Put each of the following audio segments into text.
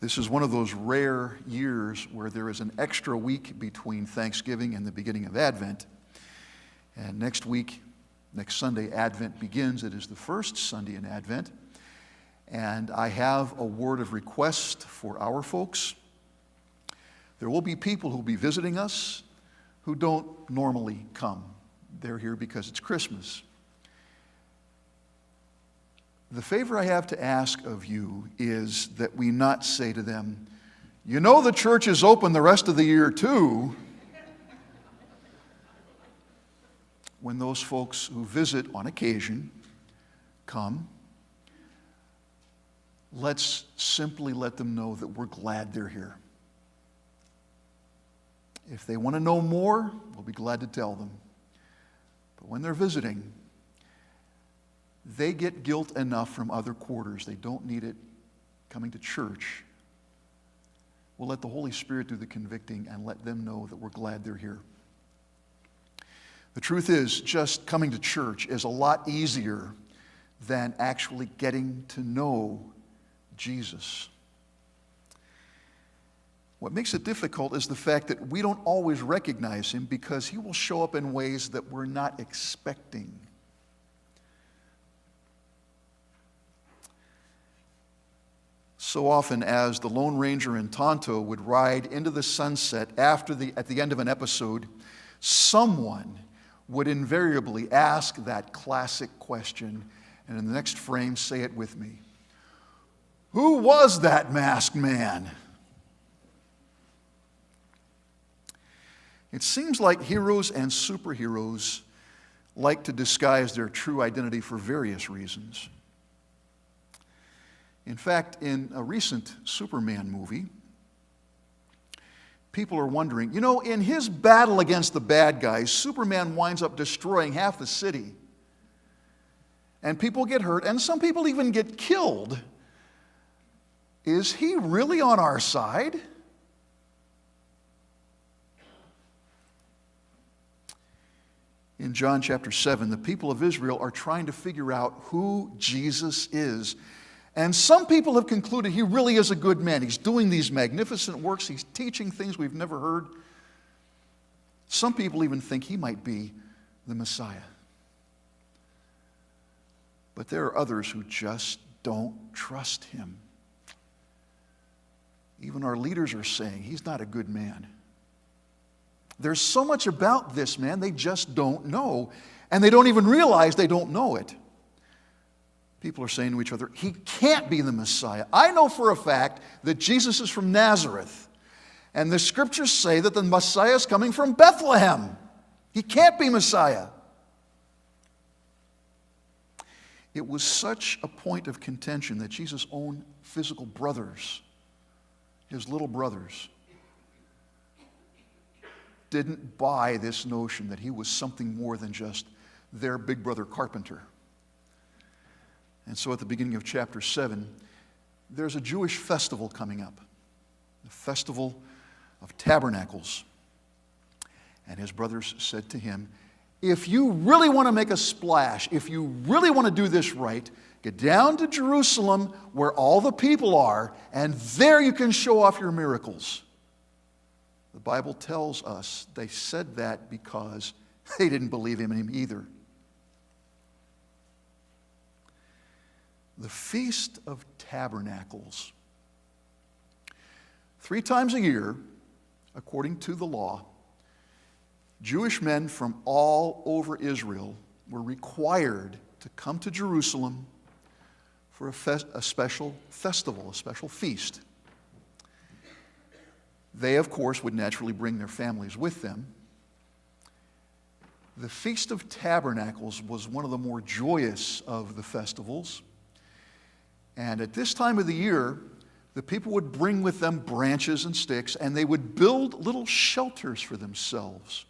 This is one of those rare years where there is an extra week between Thanksgiving and the beginning of Advent. And next week, next Sunday, Advent begins. It is the first Sunday in Advent. And I have a word of request for our folks. There will be people who will be visiting us who don't normally come. They're here because it's Christmas. The favor I have to ask of you is that we not say to them, "You know the church is open the rest of the year too." When those folks who visit on occasion come, let's simply let them know that we're glad they're here. If they want to know more, we'll be glad to tell them. But when they're visiting, they get guilt enough from other quarters. They don't need it coming to church. We'll let the Holy Spirit do the convicting and let them know that we're glad they're here. The truth is, just coming to church is a lot easier than actually getting to know Jesus. What makes it difficult is the fact that we don't always recognize him because he will show up in ways that we're not expecting. So often as the Lone Ranger and Tonto would ride into the sunset at the end of an episode, someone would invariably ask that classic question, and in the next frame, say it with me. Who was that masked man? It seems like heroes and superheroes like to disguise their true identity for various reasons. In fact, in a recent Superman movie, people are wondering, in his battle against the bad guys, Superman winds up destroying half the city. And people get hurt, and some people even get killed. Is he really on our side? In John chapter 7, the people of Israel are trying to figure out who Jesus is. And some people have concluded he really is a good man. He's doing these magnificent works. He's teaching things we've never heard. Some people even think he might be the Messiah. But there are others who just don't trust him. Even our leaders are saying he's not a good man. There's so much about this man they just don't know, and they don't even realize they don't know it. People are saying to each other, he can't be the Messiah. I know for a fact that Jesus is from Nazareth, and the scriptures say that the Messiah is coming from Bethlehem. He can't be Messiah. It was such a point of contention that Jesus' own physical brothers, his little brothers, didn't buy this notion that he was something more than just their big brother carpenter. And so at the beginning of chapter 7, there's a Jewish festival coming up, the Festival of Tabernacles. And his brothers said to him, if you really want to make a splash, if you really want to do this right, get down to Jerusalem where all the people are, and there you can show off your miracles. The Bible tells us they said that because they didn't believe in him either. The Feast of Tabernacles. 3 times a year, according to the law, Jewish men from all over Israel were required to come to Jerusalem for a special festival, a special feast. They, of course, would naturally bring their families with them. The Feast of Tabernacles was one of the more joyous of the festivals. And at this time of the year, the people would bring with them branches and sticks, and they would build little shelters for themselves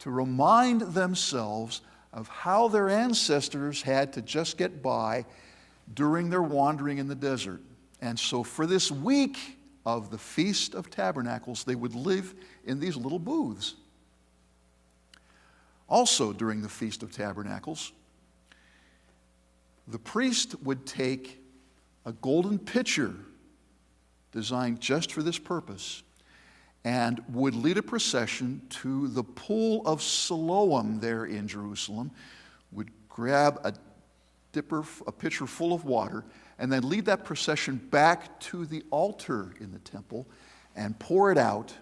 to remind themselves of how their ancestors had to just get by during their wandering in the desert. And so for this week of the Feast of Tabernacles, they would live in these little booths. Also during the Feast of Tabernacles, the priest would take a golden pitcher designed just for this purpose, and would lead a procession to the pool of Siloam there in Jerusalem, would grab a pitcher full of water, and then lead that procession back to the altar in the temple and pour it out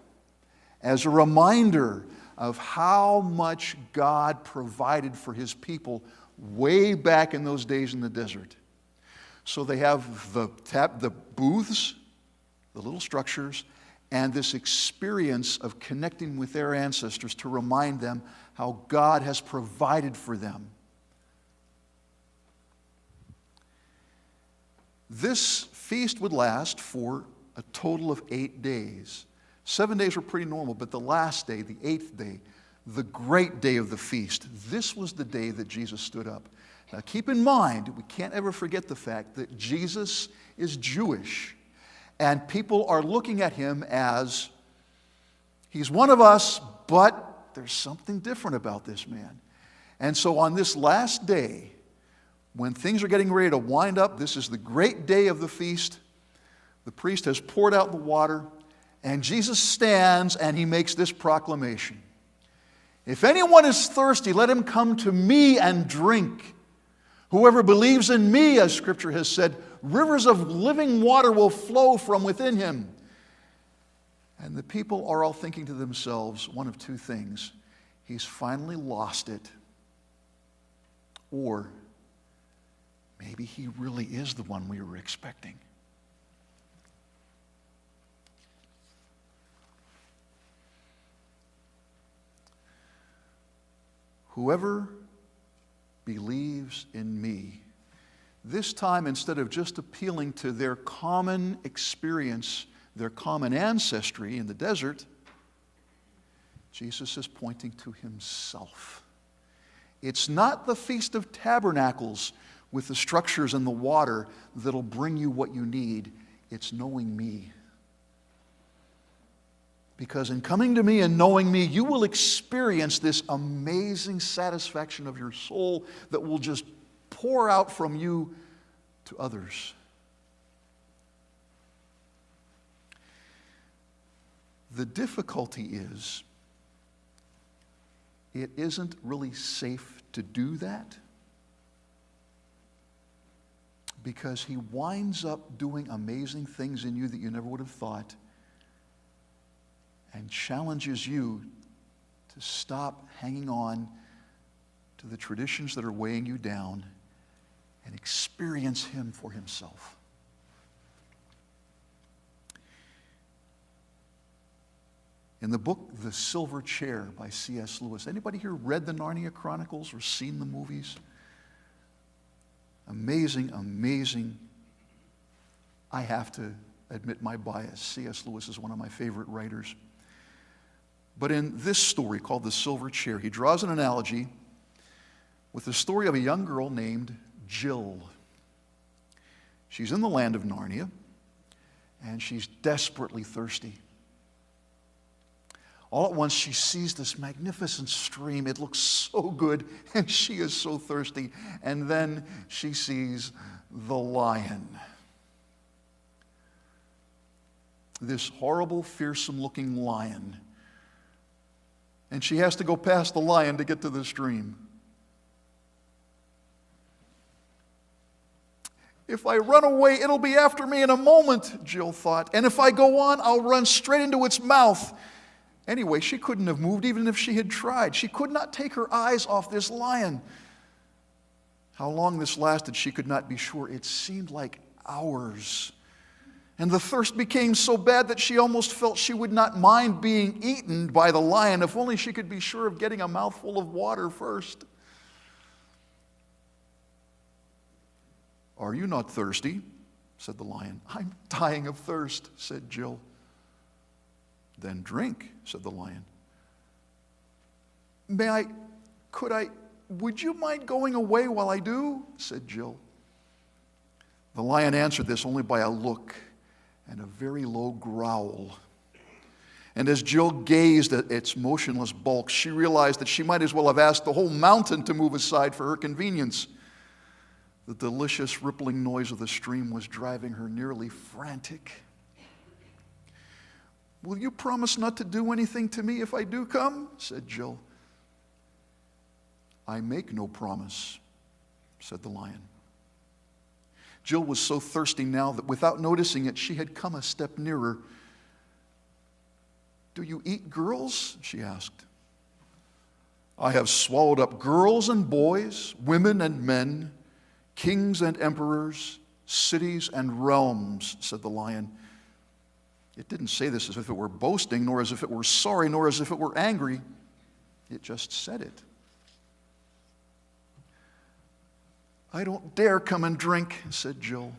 as a reminder of how much God provided for his people way back in those days in the desert. So they have the booths, the little structures, and this experience of connecting with their ancestors to remind them how God has provided for them. This feast would last for a total of 8 days. 7 days were pretty normal, but the last day, the 8th day, the great day of the feast, this was the day that Jesus stood up. Now keep in mind, we can't ever forget the fact that Jesus is Jewish, and people are looking at him as, he's one of us, but there's something different about this man. And so on this last day, when things are getting ready to wind up, this is the great day of the feast, the priest has poured out the water, and Jesus stands and he makes this proclamation. If anyone is thirsty, let him come to me and drink. Whoever believes in me, as Scripture has said, rivers of living water will flow from within him. And the people are all thinking to themselves one of two things. He's finally lost it. Or maybe he really is the one we were expecting. Whoever believes in me, this time instead of just appealing to their common experience, their common ancestry in the desert, Jesus is pointing to himself. It's not the Feast of Tabernacles with the structures and the water that'll bring you what you need. It's knowing me. Because in coming to me and knowing me, you will experience this amazing satisfaction of your soul that will just pour out from you to others. The difficulty is, it isn't really safe to do that, because he winds up doing amazing things in you that you never would have thought, and challenges you to stop hanging on to the traditions that are weighing you down and experience him for himself. In the book The Silver Chair by C.S. Lewis, anybody here read the Narnia Chronicles or seen the movies? Amazing, amazing. I have to admit my bias. C.S. Lewis is one of my favorite writers. But in this story called The Silver Chair, he draws an analogy with the story of a young girl named Jill. She's in the land of Narnia, and she's desperately thirsty. All at once, she sees this magnificent stream. It looks so good, and she is so thirsty. And then she sees the lion. This horrible, fearsome-looking lion. And she has to go past the lion to get to the stream. If I run away, it'll be after me in a moment, Jill thought. And if I go on, I'll run straight into its mouth. Anyway, she couldn't have moved even if she had tried. She could not take her eyes off this lion. How long this lasted, she could not be sure. It seemed like hours. And the thirst became so bad that she almost felt she would not mind being eaten by the lion if only she could be sure of getting a mouthful of water first. "Are you not thirsty?" said the lion. "I'm dying of thirst," said Jill. "Then drink," said the lion. "Would you mind going away while I do?" said Jill. The lion answered this only by a look and a very low growl. And as Jill gazed at its motionless bulk, she realized that she might as well have asked the whole mountain to move aside for her convenience. The delicious rippling noise of the stream was driving her nearly frantic. "Will you promise not to do anything to me if I do come?" said Jill. "I make no promise," said the lion. Jill was so thirsty now that without noticing it, she had come a step nearer. "Do you eat girls?" she asked. "I have swallowed up girls and boys, women and men, kings and emperors, cities and realms," said the lion. It didn't say this as if it were boasting, nor as if it were sorry, nor as if it were angry. It just said it. "I don't dare come and drink," said Jill.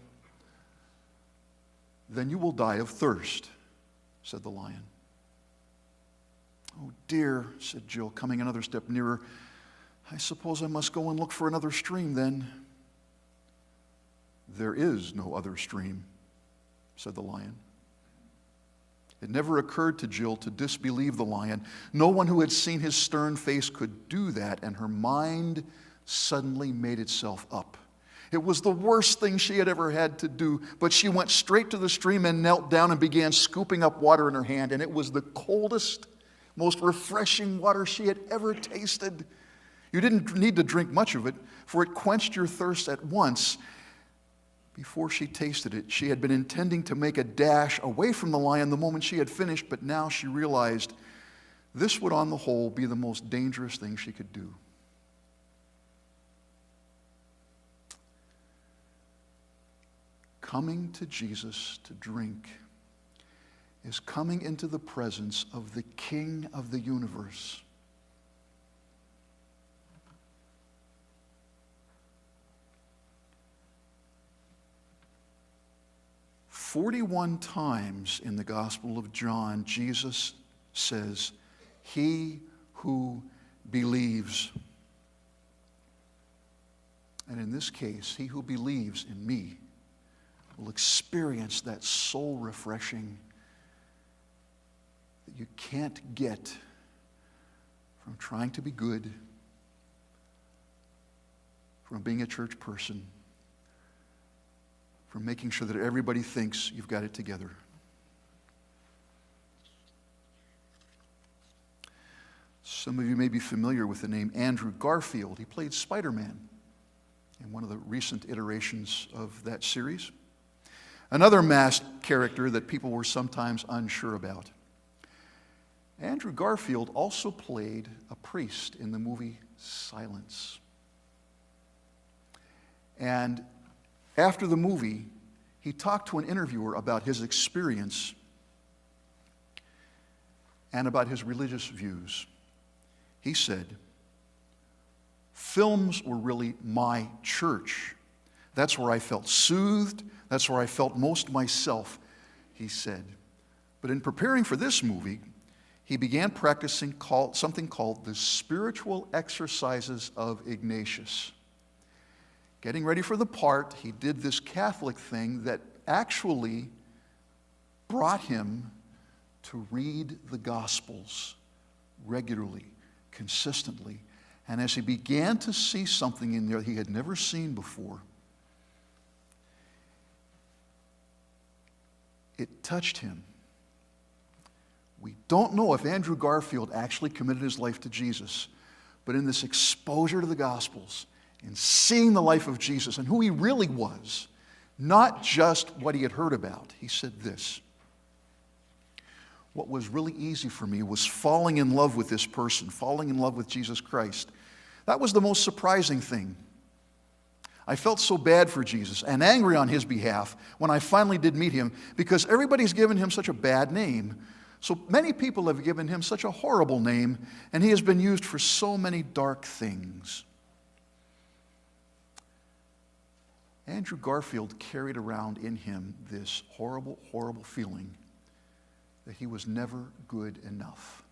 "Then you will die of thirst," said the lion. "Oh dear," said Jill, coming another step nearer. "I suppose I must go and look for another stream then." "There is no other stream," said the lion. It never occurred to Jill to disbelieve the lion. No one who had seen his stern face could do that, and her mind suddenly made itself up. It was the worst thing she had ever had to do, but she went straight to the stream and knelt down and began scooping up water in her hand, and it was the coldest, most refreshing water she had ever tasted. You didn't need to drink much of it, for it quenched your thirst at once. Before she tasted it, she had been intending to make a dash away from the lion the moment she had finished, but now she realized this would on the whole be the most dangerous thing she could do. Coming to Jesus to drink is coming into the presence of the King of the universe. "41 times in the Gospel of John, Jesus says, 'He who believes.' And in this case, he who believes in me will experience that soul refreshing that you can't get from trying to be good, from being a church person, from making sure that everybody thinks you've got it together." Some of you may be familiar with the name Andrew Garfield. He played Spider-Man in one of the recent iterations of that series. Another masked character that people were sometimes unsure about. Andrew Garfield also played a priest in the movie Silence. And after the movie, he talked to an interviewer about his experience and about his religious views. He said, "Films were really my church. That's where I felt soothed. That's where I felt most myself," he said. But in preparing for this movie, he began practicing something called the spiritual exercises of Ignatius. Getting ready for the part, he did this Catholic thing that actually brought him to read the Gospels regularly, consistently. And as he began to see something in there he had never seen before, it touched him. We don't know if Andrew Garfield actually committed his life to Jesus, but in this exposure to the Gospels, in seeing the life of Jesus and who he really was, not just what he had heard about, he said this: "What was really easy for me was falling in love with this person, falling in love with Jesus Christ. That was the most surprising thing. I felt so bad for Jesus and angry on his behalf when I finally did meet him, because everybody's given him such a bad name. So many people have given him such a horrible name, and he has been used for so many dark things." Andrew Garfield carried around in him this horrible, horrible feeling that he was never good enough.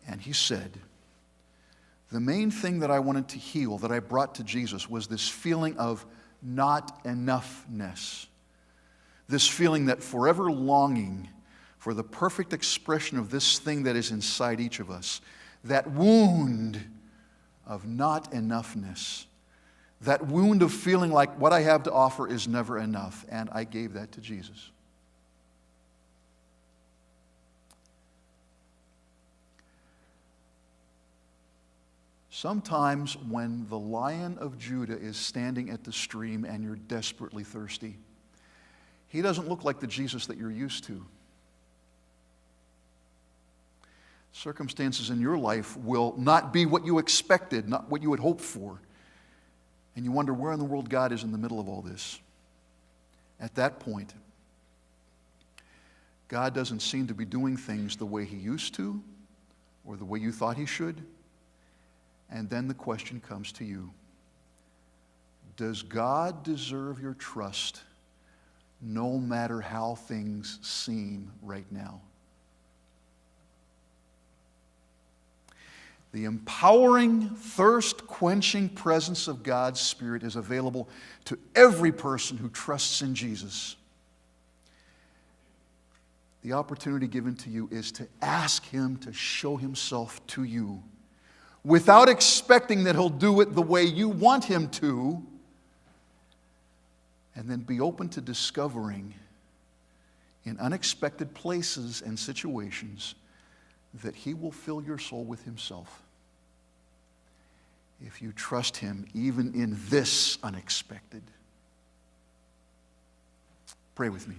And he said, "The main thing that I wanted to heal, that I brought to Jesus, was this feeling of not enoughness. This feeling that forever longing for the perfect expression of this thing that is inside each of us, that wound of not enoughness, that wound of feeling like what I have to offer is never enough." And I gave that to Jesus. Sometimes when the Lion of Judah is standing at the stream and you're desperately thirsty, he doesn't look like the Jesus that you're used to. Circumstances in your life will not be what you expected, not what you had hoped for. And you wonder where in the world God is in the middle of all this. At that point, God doesn't seem to be doing things the way he used to or the way you thought he should. And then the question comes to you: does God deserve your trust no matter how things seem right now? The empowering, thirst-quenching presence of God's Spirit is available to every person who trusts in Jesus. The opportunity given to you is to ask him to show himself to you without expecting that he'll do it the way you want him to, and then be open to discovering in unexpected places and situations that he will fill your soul with himself. If you trust him even in this unexpected. Pray with me.